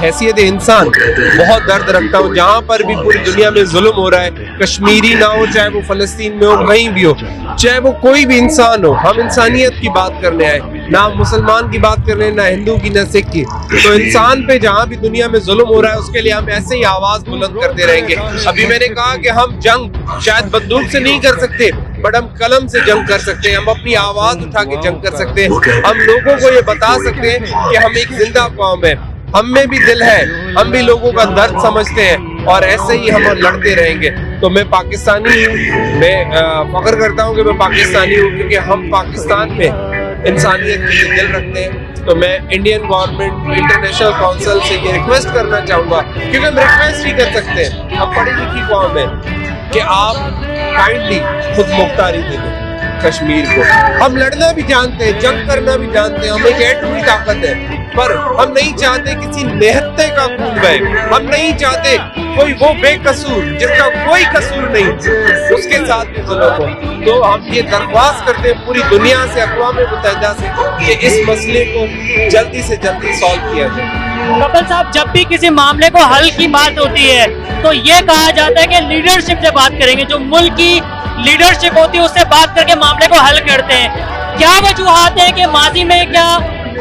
حیثیت انسان بہت درد رکھتا ہوں. جہاں پر بھی پوری دنیا میں ظلم ہو رہا ہے, کشمیری نہ ہو, چاہے وہ فلسطین میں ہو, کہیں بھی ہو, چاہے وہ کوئی بھی انسان ہو, ہم انسانیت کی بات کرنے آئے, نہ مسلمان کی بات کر رہے ہیں, نہ ہندو کی, نہ سکھ کی. تو انسان پہ جہاں بھی دنیا میں ظلم ہو رہا ہے اس کے لیے ہم ایسے ہی آواز بلند کرتے رہیں گے. ابھی میں نے کہا کہ ہم جنگ شاید بندوق سے نہیں کر سکتے, بٹ ہم قلم سے جنگ کر سکتے ہیں, ہم اپنی آواز اٹھا کے جنگ کر سکتے ہیں, ہم لوگوں کو یہ بتا سکتے ہیں کہ ہم ایک زندہ قوم ہے, ہم میں بھی دل ہے, ہم بھی لوگوں کا درد سمجھتے ہیں, اور ایسے ہی ہم لڑتے رہیں گے. تو میں پاکستانی ہوں, میں فخر کرتا ہوں کہ میں پاکستانی ہوں, کیونکہ ہم پاکستان میں انسانیت کے لیے دل رکھتے ہیں. تو میں انڈین گورنمنٹ, انٹرنیشنل کونسل سے یہ ریکویسٹ کرنا چاہوں گا, کیونکہ ہم ریکویسٹ ہی کر سکتے ہیں, ہم پڑھی لکھی قوم ہے, کہ آپ کائنڈلی خود مختاری دے دیں کشمیر کو. ہم لڑنا بھی جانتے ہیں, جنگ کرنا بھی جانتے ہیں, ہم ایک ایٹمی طاقت ہے, پر ہم نہیں چاہتے کسی نہتے کا خون بہے, ہم نہیں چاہتے کوئی وہ بے قصور جس کا کوئی قصور نہیں اس کے ساتھ بھی ظلم ہو. تو ہم یہ درخواست کرتے ہیں پوری دنیا سے, اقوام متحدہ سے, کہ اس مسئلے کو جلدی سے جلدی سالو کیا جائے. کپل صاحب, جب بھی کسی معاملے کو حل کی بات ہوتی ہے تو یہ کہا جاتا ہے کہ لیڈرشپ سے بات کریں گے, جو ملک کی لیڈرشپ ہوتی ہے اس سے بات کر کے معاملے کو حل کرتے ہیں. کیا وجوہات ہیں کہ ماضی میں کیا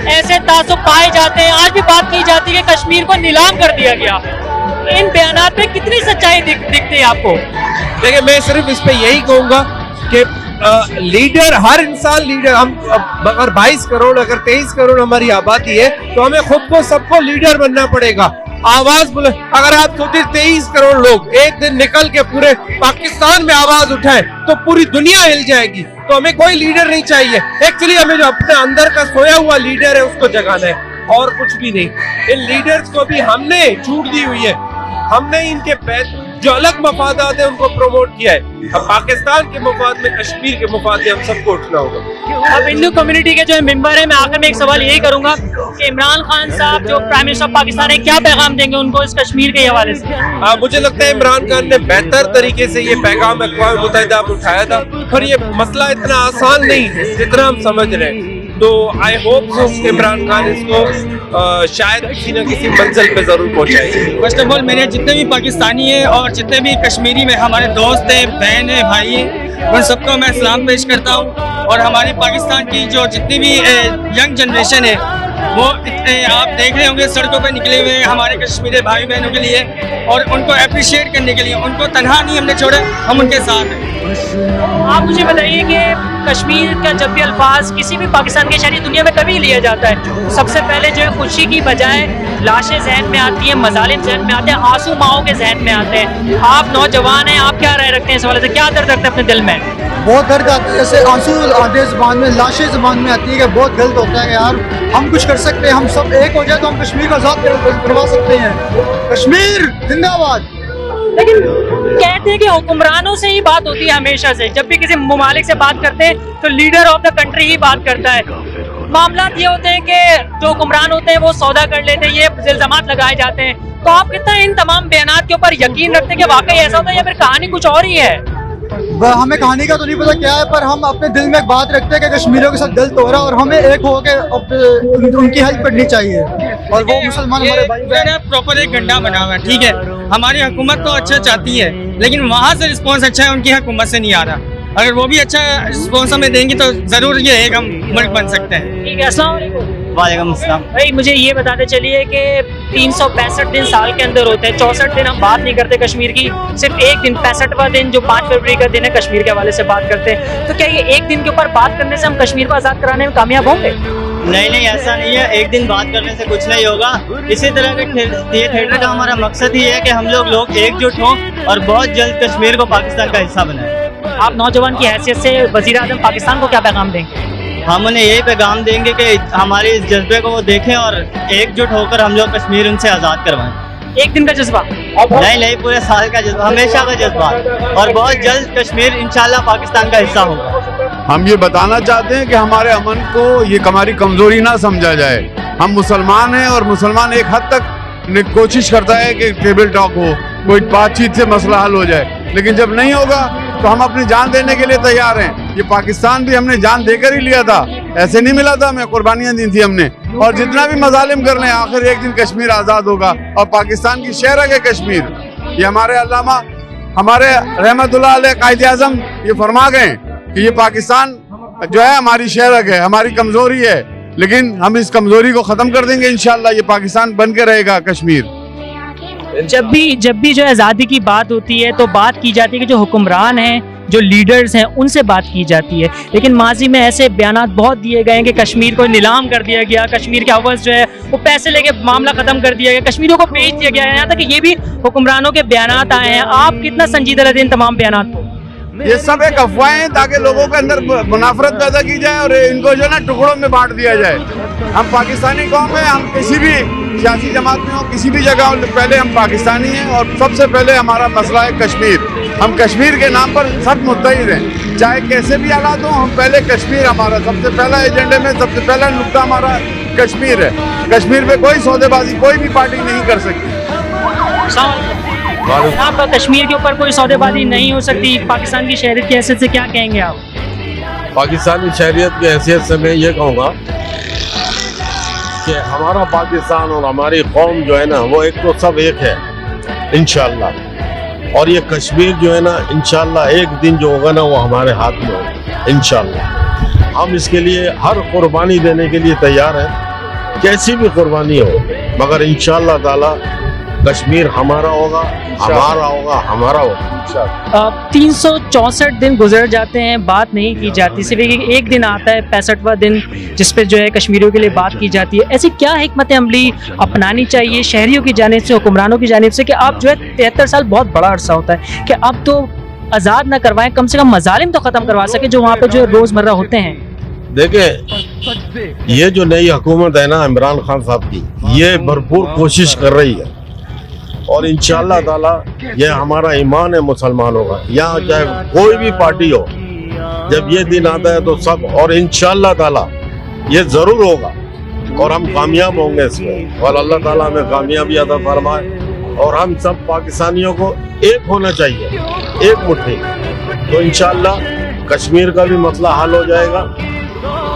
ایسے تعصب پائے جاتے ہیں, آج بھی بات کی جاتی ہے کہ کشمیر کو نیلام کر دیا گیا, ان بیانات پہ کتنی سچائی دکھتی ہے آپ کو؟ دیکھیں, میں صرف اس پہ یہی کہوں گا کہ لیڈر, ہر انسان لیڈر, ہم اگر 22 کروڑ اگر 23 کروڑ ہماری آبادی ہے تو ہمیں خود کو سب کو لیڈر بننا پڑے گا. آواز بلند, اگر آپ سوچیں 23 کروڑ لوگ ایک دن نکل کے پورے پاکستان میں آواز اٹھائیں تو پوری دنیا ہل جائے گی. تو ہمیں کوئی لیڈر نہیں چاہیے, ایکچولی ہمیں جو اپنے اندر کا سویا ہوا لیڈر ہے اس کو جگانا ہے, اور کچھ بھی نہیں. ان لیڈرز کو بھی ہم نے چھوٹ دی ہوئی ہے, ہم نے ان کے جو الگ مفادات ہیں ان کو پروموٹ کیا ہے. اب پاکستان کے مفاد میں, کشمیر کے مفاد میں ہم سب کو اٹھنا ہوگا. اب ہندو کمیونٹی کے جو ممبر ہیں, میں آخر میں ایک سوال یہی کروں گا کہ عمران خان صاحب جو پرائم منسٹر آف پاکستان ہے, کیا پیغام دیں گے ان کو اس کشمیر کے حوالے سے؟ مجھے لگتا ہے عمران خان نے بہتر طریقے سے یہ پیغام اقوام متحدہ میں اٹھایا تھا, اور یہ مسئلہ اتنا آسان نہیں جتنا ہم سمجھ رہے ہیں. تو آئی ہوپ عمران خان اس کو شاید کسی نہ کسی منزل پہ ضرور پہنچائے گی. فرسٹ آف آل میرے جتنے بھی پاکستانی ہیں اور جتنے بھی کشمیری میں ہمارے دوست ہیں, بہن ہیں, بھائی ہیں, ان سب کو میں سلام پیش کرتا ہوں. اور ہماری پاکستان کی جو جتنی بھی ینگ جنریشن ہے وہ آپ دیکھ رہے ہوں گے سڑکوں پہ نکلے ہوئے ہیں ہمارے کشمیری بھائی بہنوں کے لیے, اور ان کو اپریشیٹ کرنے کے لیے. ان کو تنہا نہیں ہم نے چھوڑا, ہم ان کے ساتھ ہیں. آپ مجھے بتائیے کہ کشمیر کا جب بھی الفاظ کسی بھی پاکستان کے شہری دنیا میں کبھی لیا جاتا ہے, سب سے پہلے جو ہے خوشی کی بجائے لاشیں ذہن میں آتی ہیں, مظالم ذہن میں آتے ہیں, آنسو ماؤں کے ذہن میں آتے ہیں. آپ نوجوان ہیں, آپ کیا رائے رکھتے ہیں اس حوالے سے, کیا درد رکھتے ہیں اپنے دل میں؟ بہت درد آتا ہے, جیسے آنسو آتے ہیں زبان میں, لاشیں زبان میں آتی ہے, کہ بہت غلط ہوتا ہے کہ یار ہم کچھ کر سکتے ہیں, ہم سب ایک ہو جائے تو ہم کشمیر کو آزاد کروا سکتے ہیں. کشمیر زندہ آباد. لیکن کہتے ہیں کہ حکمرانوں سے ہی بات ہوتی ہے ہمیشہ سے, جب بھی کسی ممالک سے بات کرتے ہیں تو لیڈر آف دا کنٹری ہی بات کرتا ہے. معاملات یہ ہوتے ہیں کہ جو حکمران ہوتے ہیں وہ سودا کر لیتے ہیں, یہ الزامات لگائے جاتے ہیں. تو آپ کتنا ان تمام بیانات کے اوپر یقین رکھتے ہیں کہ واقعی ایسا ہوتا ہے یا پھر کہانی کچھ اور ہی ہے؟ ہمیں کہانی کا تو نہیں پتا کیا ہے, پر ہم اپنے دل میں ایک بات رکھتے ہیں کہ کشمیریوں کے ساتھ دل تو رہا, اور ہمیں ایک ہو کے ان کی ہیلپ کرنی چاہیے. اور وہ مسلمان ہمارے بھائی پراپر ایک گھنٹہ بنا ہوا ہے, ٹھیک ہے, ہماری حکومت تو اچھا چاہتی ہے لیکن وہاں سے رسپانس اچھا ہے, ان کی حکومت سے نہیں آ رہا. اگر وہ بھی اچھا رسپانس ہمیں دیں گی تو ضرور یہ ایک ہم ملک بن سکتے ہیں. ٹھیک ہے, السلام علیکم. وعلیکم السلام. بھائی مجھے یہ بتاتے چلیے کہ 365 دن سال کے اندر ہوتے ہیں, 64 دن ہم بات نہیں کرتے کشمیر کی, صرف ایک دن 65واں دن جو 5 فروری کا دن ہے کشمیر کے حوالے سے بات کرتے ہیں. تو کیا یہ ایک دن کے اوپر بات کرنے سے ہم کشمیر کو آزاد کرانے میں کامیاب ہوں گے؟ نہیں, ایسا نہیں ہے. ایک دن بات کرنے سے کچھ نہیں ہوگا. اسی طرح کے یہ تھیٹر کا ہمارا مقصد ہی ہے کہ ہم لوگ ایک جٹ ہوں اور بہت جلد کشمیر کو پاکستان کا حصہ بنائیں. آپ نوجوان کی حیثیت سے وزیر اعظم پاکستان کو کیا پیغام دیں گے؟ ہم انہیں یہی پیغام دیں گے کہ ہمارے اس جذبے کو وہ دیکھیں اور ایک جٹ ہو کر ہم لوگ کشمیر ان سے آزاد کروائیں. ایک دن کا جذبہ نہیں, پورے سال کا جذبہ, ہمیشہ کا جذبہ, اور بہت جلد کشمیر انشاءاللہ پاکستان کا حصہ ہوگا. ہم یہ بتانا چاہتے ہیں کہ ہمارے امن کو یہ ہماری کمزوری نہ سمجھا جائے. ہم مسلمان ہیں اور مسلمان ایک حد تک کوشش کرتا ہے کہ ٹیبل ٹاک ہو, کوئی بات چیت سے مسئلہ حل ہو جائے, لیکن جب نہیں ہوگا تو ہم اپنی جان دینے کے لیے تیار ہیں. یہ پاکستان بھی ہم نے جان دے کر ہی لیا تھا, ایسے نہیں ملا تھا ہمیں, قربانیاں دی تھی ہم نے. اور جتنا بھی مظالم کر لیں آخر ایک دن کشمیر آزاد ہوگا, اور پاکستان کی شہر ہے کشمیر. یہ ہمارے علامہ, ہمارے رحمت اللہ علیہ قائد اعظم یہ فرما گئے کہ یہ پاکستان جو ہے ہماری شہر ہے, ہماری کمزوری ہے, لیکن ہم اس کمزوری کو ختم کر دیں گے انشاءاللہ. یہ پاکستان بن کے رہے گا کشمیر. جب بھی جو آزادی کی بات ہوتی ہے تو بات کی جاتی ہے کہ جو حکمران ہیں, جو لیڈرز ہیں, ان سے بات کی جاتی ہے. لیکن ماضی میں ایسے بیانات بہت دیے گئے ہیں کہ کشمیر کو نیلام کر دیا گیا, کشمیر کے حوث جو ہے وہ پیسے لے کے معاملہ ختم کر دیا گیا, کشمیریوں کو بیچ دیا گیا ہے. یہاں تک کہ یہ بھی حکمرانوں کے بیانات آئے ہیں. آپ کتنا سنجیدہ لیتے ہیں ان تمام بیانات کو؟ یہ سب ایک افواہیں ہیں تاکہ لوگوں کے اندر منافرت پیدا کی جائے اور ان کو جو ہے نا ٹکڑوں میں بانٹ دیا جائے. ہم پاکستانی قوم ہیں, ہم کسی بھی سیاسی جماعت میں ہوں, کسی بھی جگہ ہوں, پہلے ہم پاکستانی ہیں اور سب سے پہلے ہمارا مسئلہ ہے کشمیر. ہم کشمیر کے نام پر سب متحد ہیں, چاہے کیسے بھی حالات ہوں. ہم پہلے کشمیر, ہمارا سب سے پہلا ایجنڈے میں سب سے پہلا نقطہ ہمارا کشمیر ہے. کشمیر پہ کوئی سودے بازی کوئی بھی پارٹی نہیں کر سکتی. آپ کشمیر کے اوپر کوئی سودے بازی نہیں ہو سکتی. پاکستان کی شہریت کی حیثیت سے کیا کہیں گے آپ؟ پاکستانی شہریت کی حیثیت سے میں یہ کہوں گا کہ ہمارا پاکستان اور ہماری قوم جو ہے نا وہ ایک تو سب ایک ہے انشاءاللہ. اور یہ کشمیر جو ہے نا انشاءاللہ ایک دن جو ہوگا نا وہ ہمارے ہاتھ میں ہوگا انشاءاللہ. ہم اس کے لیے ہر قربانی دینے کے لیے تیار ہیں, کیسی بھی قربانی ہو, مگر انشاءاللہ تعالی کشمیر ہمارا ہوگا, ہمارا ہوگا, ہمارا ہوگا. 364 دن گزر جاتے ہیں, بات نہیں کی جاتی. صرف ایک دن آتا ہے 65واں دن جس پہ جو ہے کشمیریوں کے لیے بات کی جاتی ہے. ایسی کیا حکمت عملی اپنانی چاہیے شہریوں کی جانب سے, حکمرانوں کی جانب سے, کہ آپ جو ہے 73 سال بہت بڑا عرصہ ہوتا ہے, کہ اب تو آزاد نہ کروائیں, کم سے کم مظالم تو ختم کروا سکے جو وہاں پہ جو روزمرہ ہوتے ہیں. دیکھیں یہ جو نئی حکومت ہے نا عمران خان صاحب کی, یہ بھرپور کوشش کر رہی ہے اور انشاءاللہ تعالی یہ ہمارا ایمان ہے مسلمانوں کا. یہاں چاہے کوئی بھی پارٹی ہو, جب یہ دن آتا ہے تو سب, اور انشاءاللہ تعالی یہ ضرور ہوگا اور ہم کامیاب ہوں گے اس میں. اور اللہ تعالی ہمیں کامیابی عطا فرمائے, اور ہم سب پاکستانیوں کو ایک ہونا چاہیے, ایک مٹھی. تو انشاءاللہ کشمیر کا بھی مسئلہ حل ہو جائے گا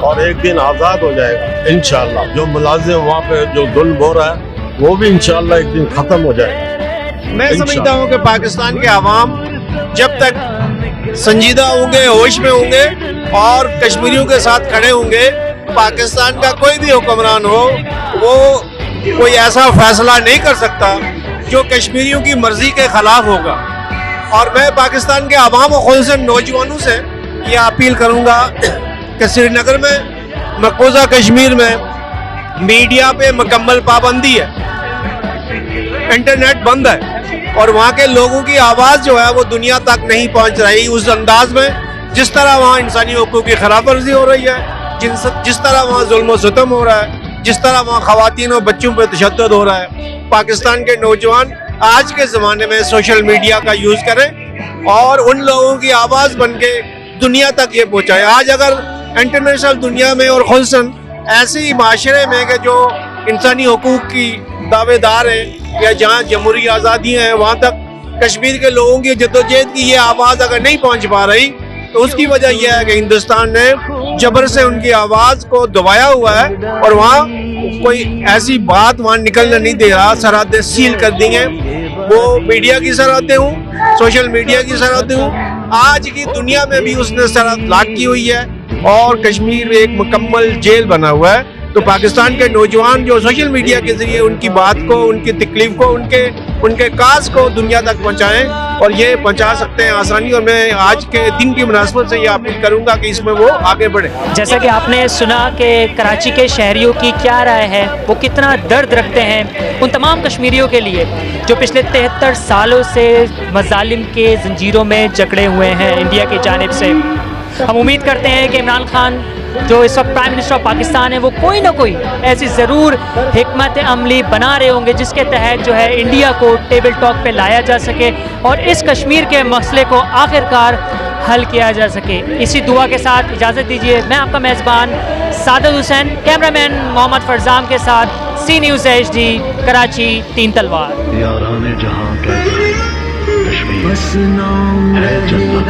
اور ایک دن آزاد ہو جائے گا انشاءاللہ. جو ملازم وہاں پہ جو ظلم ہو رہا ہے وہ بھی انشاءاللہ ایک دن ختم ہو جائے گا. میں سمجھتا ہوں کہ پاکستان کے عوام جب تک سنجیدہ ہوں گے, ہوش میں ہوں گے اور کشمیریوں کے ساتھ کھڑے ہوں گے, پاکستان کا کوئی بھی حکمران ہو وہ کوئی ایسا فیصلہ نہیں کر سکتا جو کشمیریوں کی مرضی کے خلاف ہوگا. اور میں پاکستان کے عوام و خصوصاً نوجوانوں سے یہ اپیل کروں گا کہ سری نگر میں مقبوضہ کشمیر میں میڈیا پہ مکمل پابندی ہے, انٹرنیٹ بند ہے, اور وہاں کے لوگوں کی آواز جو ہے وہ دنیا تک نہیں پہنچ رہی اس انداز میں جس طرح وہاں انسانی حقوق کی خلاف ورزی ہو رہی ہے, جس طرح وہاں ظلم و ستم ہو رہا ہے, جس طرح وہاں خواتین اور بچوں پہ تشدد ہو رہا ہے. پاکستان کے نوجوان آج کے زمانے میں سوشل میڈیا کا یوز کریں اور ان لوگوں کی آواز بن کے دنیا تک یہ پہنچائے. آج اگر انٹرنیشنل دنیا میں اور خصوصاً ایسی معاشرے میں کہ جو انسانی حقوق کی دعوے دار ہیں یا جہاں جمہوری آزادیاں ہیں, وہاں تک کشمیر کے لوگوں کی جدوجہد کی یہ آواز اگر نہیں پہنچ پا رہی تو اس کی وجہ یہ ہے کہ ہندوستان نے جبر سے ان کی آواز کو دبایا ہوا ہے اور وہاں کوئی ایسی بات وہاں نکلنے نہیں دے رہا. سرحدیں سیل کر دی ہیں, وہ میڈیا کی سرحدیں ہوں, سوشل میڈیا کی سرحدیں ہوں, آج کی دنیا میں بھی اس نے سرحد لاک کی ہوئی ہے اور کشمیر ایک مکمل جیل بنا ہوا ہے. تو پاکستان کے نوجوان جو سوشل میڈیا کے ذریعے ان کی بات کو, ان کی تکلیف کو, ان کے کاز کو دنیا تک پہنچائیں, اور یہ پہنچا سکتے ہیں آسانی. اور میں آج کے دن کی مناسبت سے یہ اپیل کروں گا کہ اس میں وہ آگے بڑھیں. جیسا کہ آپ نے سنا کہ کراچی کے شہریوں کی کیا رائے ہے, وہ کتنا درد رکھتے ہیں ان تمام کشمیریوں کے لیے جو پچھلے 73 سالوں سے مظالم کے زنجیروں میں جکڑے ہوئے ہیں انڈیا کی جانب سے. ہم امید کرتے ہیں کہ عمران خان جو اس وقت پرائم منسٹر آف پاکستان ہے وہ کوئی نہ کوئی ایسی ضرور حکمت عملی بنا رہے ہوں گے جس کے تحت جو ہے انڈیا کو ٹیبل ٹاک پہ لایا جا سکے اور اس کشمیر کے مسئلے کو آخرکار حل کیا جا سکے. اسی دعا کے ساتھ اجازت دیجیے, میں آپ کا میزبان سعادت حسین, کیمرہ مین محمد فرزام کے ساتھ سی نیوز HD کراچی 3 تلوار. یارانے جہاں کہتا ہے کشمیر ہے جنت